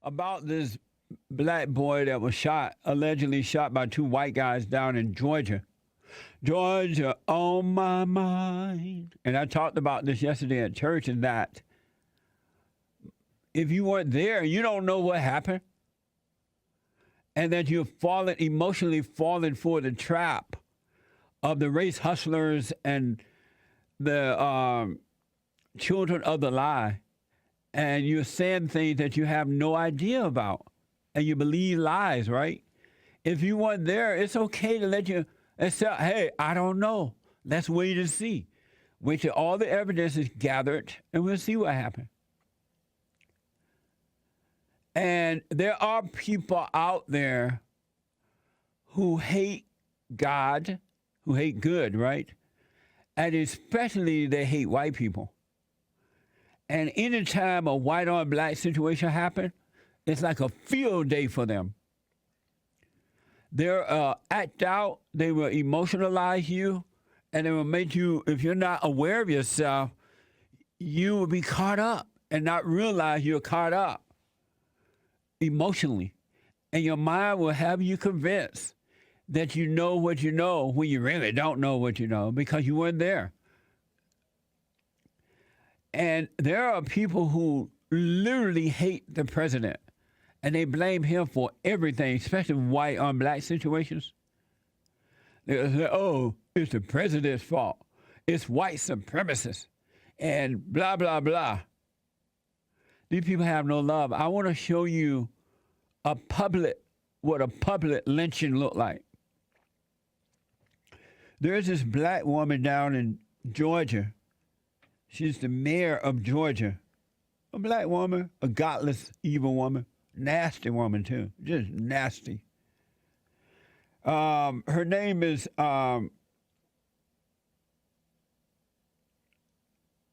about this black boy that was shot, allegedly shot by two white guys down in Georgia. Georgia on my mind. And I talked about this yesterday at church, and that if you weren't there, you don't know what happened. And that you've emotionally fallen for the trap of the race hustlers and the children of the lie. And you're saying things that you have no idea about. And you believe lies, right? If you weren't there, it's okay to let you accept, hey, I don't know. Let's wait and see. Wait till all the evidence is gathered, and we'll see what happens. And there are people out there who hate God, who hate good, right? And especially they hate white people. And anytime a white on black situation happens, it's like a field day for them. They'll act out, they will emotionalize you, and they will make you, if you're not aware of yourself, you will be caught up and not realize you're caught up emotionally. And your mind will have you convinced that you know what you know when you really don't know what you know because you weren't there. And there are people who literally hate the president, and they blame him for everything, especially white on black situations. They say, oh, it's the president's fault. It's white supremacists and blah, blah, blah. These people have no love. I want to show you what a public lynching looked like. There's this black woman down in Georgia. She's the mayor of Georgia. A black woman, a godless, evil woman, nasty woman too, just nasty. Her name is,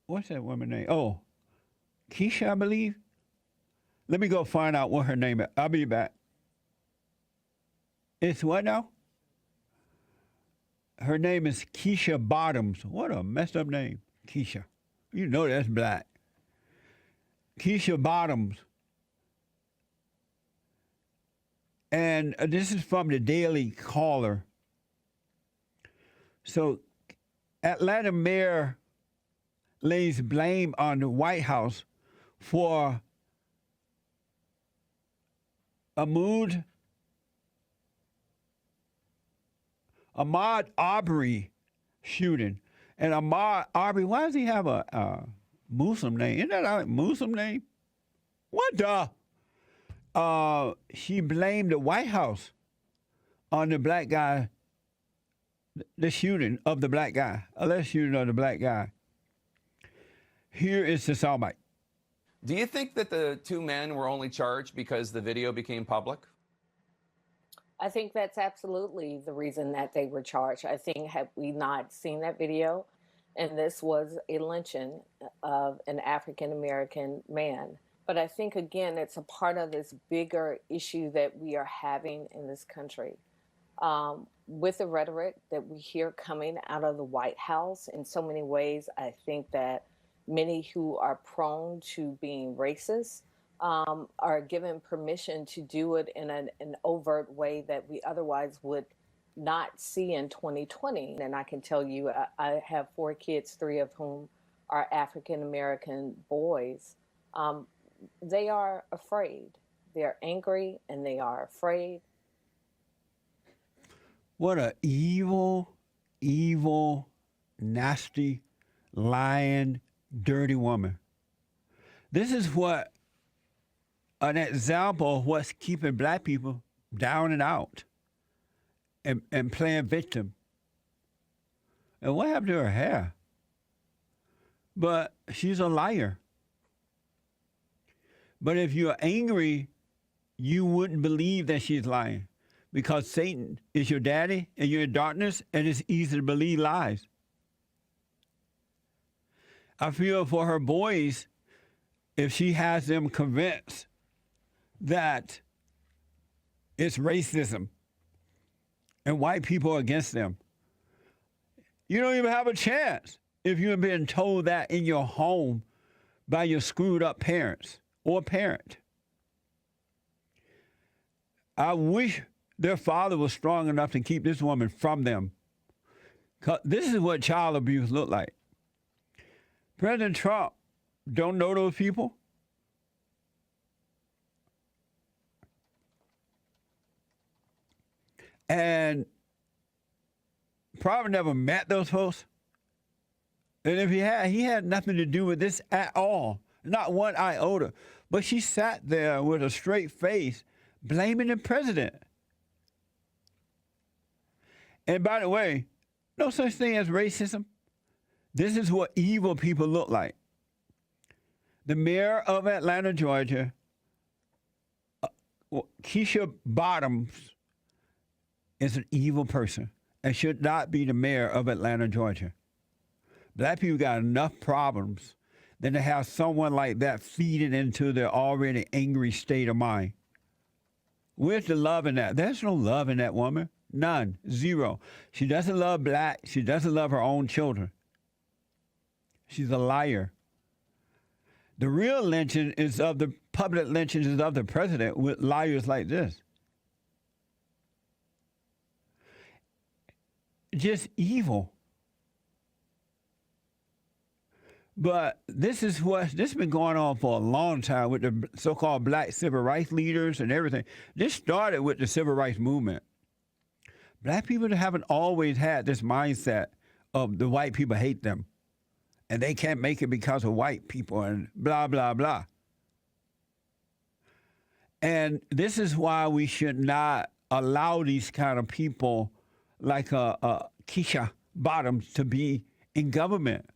what's that woman's name? Oh, Keisha, I believe. Let me go find out what her name is. I'll be back. It's what now? Her name is Keisha Bottoms. What a messed up name, Keisha. You know that's black. Keisha Bottoms. And this is from the Daily Caller. So Atlanta mayor lays blame on the White House for Ahmaud Arbery shooting. And Ahmaud Arbery, why does he have a Muslim name? Isn't that a Muslim name? What the? She blamed the White House on the black guy, the shooting of the black guy, alleged shooting of the black guy. Here is the soundbite. Do you think that the two men were only charged because the video became public? I think that's absolutely the reason that they were charged. I think had we not seen that video, and this was a lynching of an African-American man. But I think, again, it's a part of this bigger issue that we are having in this country. With the rhetoric that we hear coming out of the White House in so many ways, I think that many who are prone to being racist are given permission to do it in an overt way that we otherwise would not see in 2020. And I can tell you, I have 4 kids, 3 of whom are African-American boys. They are afraid. They're angry and they are afraid. What a evil, nasty, lying, dirty woman. This is what an example of what's keeping black people down and out and playing victim. And what happened to her hair? But she's a liar. But if you're angry, you wouldn't believe that she's lying because Satan is your daddy and you're in darkness and it's easy to believe lies. I feel for her boys, if she has them convinced that it's racism and white people are against them, you don't even have a chance if you've been told that in your home by your screwed up parents or parent. I wish their father was strong enough to keep this woman from them. 'Cause this is what child abuse looked like. President Trump don't know those people. And probably never met those folks. And if he had nothing to do with this at all, not one iota. But she sat there with a straight face, blaming the president. And by the way, no such thing as racism. This is what evil people look like. The mayor of Atlanta, Georgia, Keisha Bottoms, is an evil person and should not be the mayor of Atlanta, Georgia. Black people got enough problems than to have someone like that feeding into their already angry state of mind. Where's the love in that? There's no love in that woman. None. Zero. She doesn't love black. She doesn't love her own children. She's a liar. The real lynching is of the public lynching is of the president with liars like this. Just evil. But this has been going on for a long time with the so-called black civil rights leaders and everything. This started with the civil rights movement. Black people haven't always had this mindset of the white people hate them and they can't make it because of white people and blah, blah, blah. And this is why we should not allow these kind of people like Keisha Bottoms to be in government.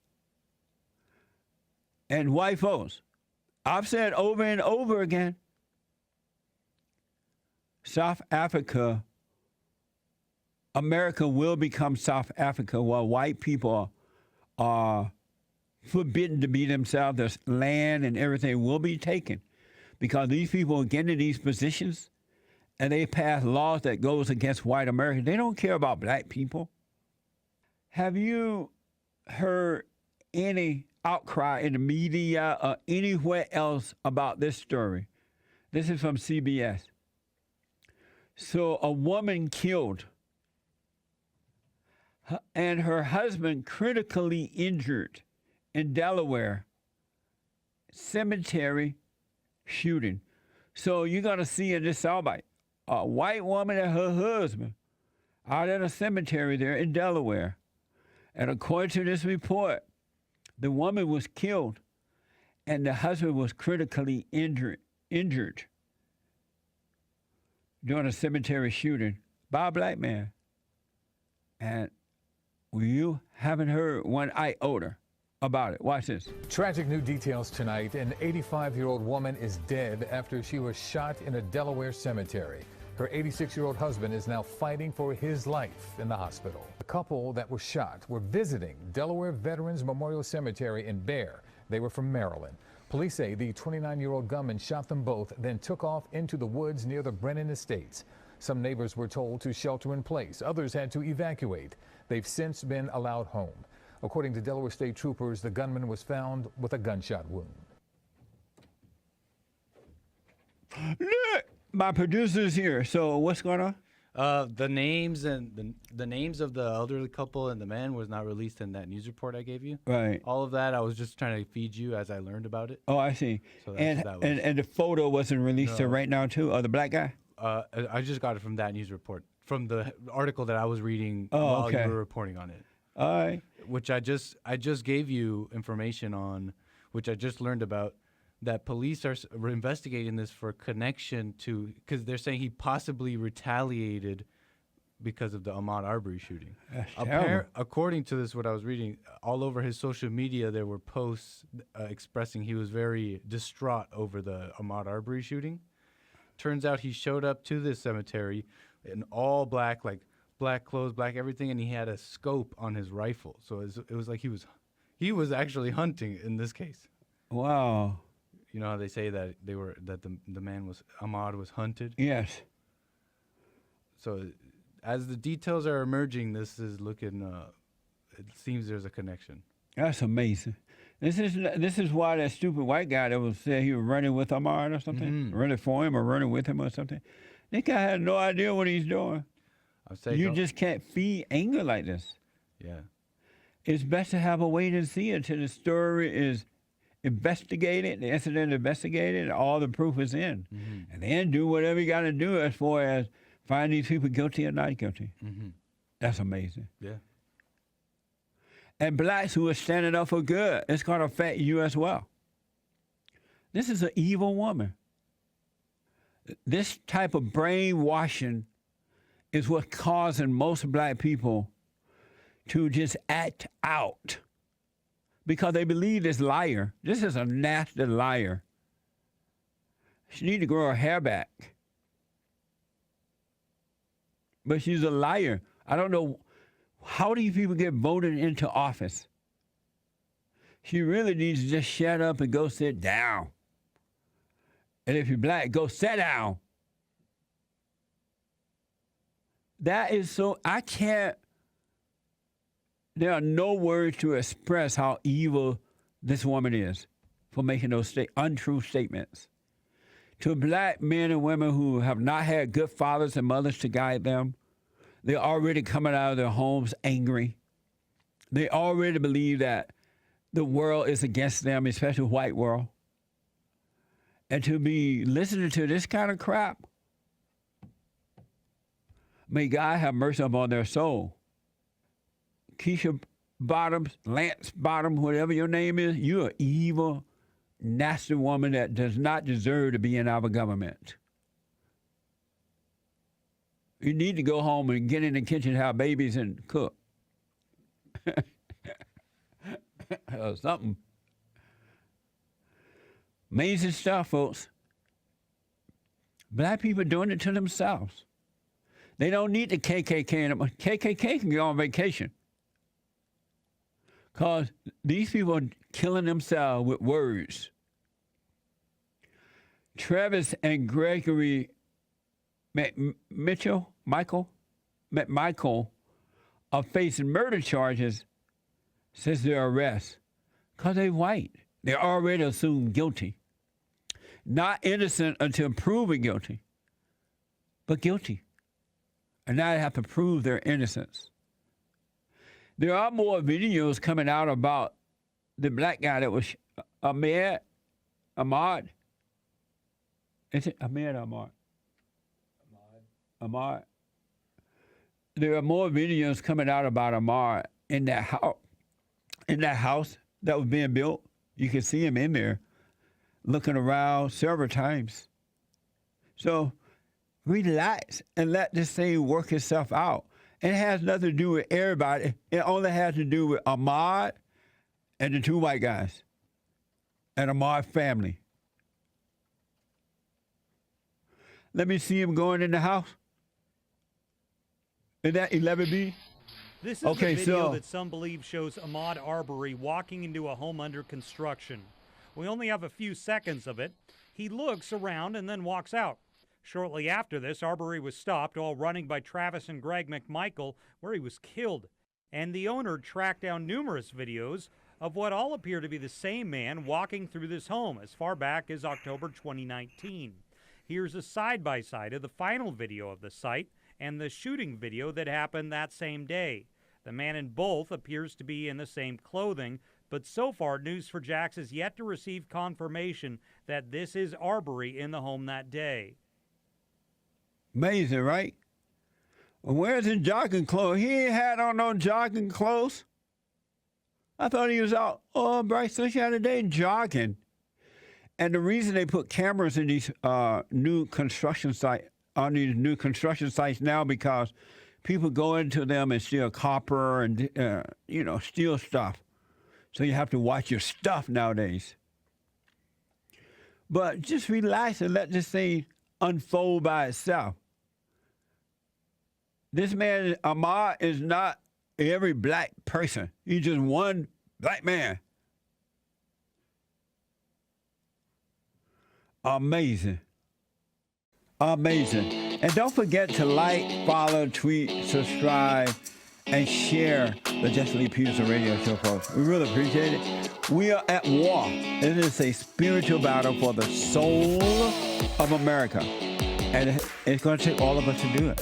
And white folks, I've said over and over again, South Africa, America will become South Africa while white people are forbidden to be themselves. Their land and everything will be taken because these people get into these positions and they pass laws that goes against white Americans. They don't care about black people. Have you heard any outcry in the media or anywhere else about this story? This is from CBS. So a woman killed and her husband critically injured in Delaware. Cemetery shooting. So you're going to see in this soundbite a white woman and her husband out at a cemetery there in Delaware. And according to this report, the woman was killed and the husband was critically injured during a cemetery shooting by a black man. And you haven't heard one iota about it. Watch this. Tragic new details tonight. An 85-year-old woman is dead after she was shot in a Delaware cemetery. Her 86-year-old husband is now fighting for his life in the hospital. The couple that was shot were visiting Delaware Veterans Memorial Cemetery in Bear. They were from Maryland. Police say the 29-year-old gunman shot them both, then took off into the woods near the Brennan Estates. Some neighbors were told to shelter in place. Others had to evacuate. They've since been allowed home. According to Delaware State troopers, the gunman was found with a gunshot wound. Look, my producer's here. So what's going on? The names and the names of the elderly couple and the man was not released in that news report I gave you. Right. All of that I was just trying to feed you as I learned about it. Oh, I see. So that's what that was. And the photo wasn't released till right now too, of the black guy? I just got it from that news report, from the article that I was reading Oh, while okay. you were reporting on it. All right. Which I just gave you information on, which I just learned about, that police are investigating this for connection to, because they're saying he possibly retaliated because of the Ahmaud Arbery shooting. That's terrible. According to this, what I was reading, all over his social media, there were posts expressing he was very distraught over the Ahmaud Arbery shooting. Turns out he showed up to this cemetery in all black, like black clothes, black everything, and he had a scope on his rifle. So it was like he was actually hunting in this case. Wow. You know how they say that the man was, Ahmaud was hunted? Yes. So as the details are emerging, this is looking, it seems there's a connection. That's amazing. This is why that stupid white guy that was said he was running with Ahmaud or something, running for him or running with him or something. This guy has no idea what he's doing. I'm saying You just can't feed anger like this. yeah. It's best to have a wait and see until the story is investigated, the incident investigated, and all the proof is in. Mm-hmm. And then do whatever you got to do as far as find these people guilty or not guilty. Mm-hmm. That's amazing. Yeah. And blacks who are standing up for good, it's going to affect you as well. This is an evil woman. This type of brainwashing is what's causing most black people to just act out because they believe this liar. This is a nasty liar. She need to grow her hair back. But she's a liar. I don't know, how do you people get voted into office? She really needs to just shut up and go sit down. And if you're black, go sit down. That is so, I can't, there are no words to express how evil this woman is for making those untrue statements. To black men and women who have not had good fathers and mothers to guide them, they're already coming out of their homes angry. They already believe that the world is against them, especially the white world. And to be listening to this kind of crap, may God have mercy upon their soul. Keisha Bottoms, Lance Bottom, whatever your name is, you're an evil, nasty woman that does not deserve to be in our government. You need to go home and get in the kitchen, have babies, and cook. Or something. Amazing stuff, folks. Black people doing it to themselves. They don't need the KKK. KKK can go on vacation. Because these people are killing themselves with words. Travis and Gregory Michael are facing murder charges since their arrest. Because they're white. They're already assumed guilty. Not innocent until proven guilty, but guilty. And now they have to prove their innocence. There are more videos coming out about the black guy that was Ahmaud. Is it Ahmaud or Ahmaud? Ahmaud. There are more videos coming out about Ahmaud in that house. In that house that was being built. You can see him in there, looking around several times. So relax and let this thing work itself out. And it has nothing to do with everybody. It only has to do with Ahmaud and the two white guys and Ahmaud's family. Let me see him going in the house. Is that 11B? This is the video that some believe shows Ahmaud Arbery walking into a home under construction. We only have a few seconds of it. He looks around and then walks out. Shortly after this, Arbery was stopped while running by Travis and Greg McMichael, where he was killed. And the owner tracked down numerous videos of what all appear to be the same man walking through this home as far back as October 2019. Here's a side-by-side of the final video of the site and the shooting video that happened that same day. The man in both appears to be in the same clothing, but so far, News4Jax has yet to receive confirmation that this is Arbery in the home that day. Amazing, right? Well, where's his jogging clothes? He ain't had on no jogging clothes. I thought he was out bright sunshine today jogging. And the reason they put cameras in these new construction sites now because people go into them and steal copper and steal stuff. So you have to watch your stuff nowadays. But just relax and let this thing unfold by itself. This man, Ahmaud, is not every black person. He's just one black man. Amazing. Amazing. And don't forget to like, follow, tweet, subscribe, and share the Jesse Lee Peterson radio show, folks. We really appreciate it. We are at war. It is a spiritual battle for the soul of America. And It's going to take all of us to do it.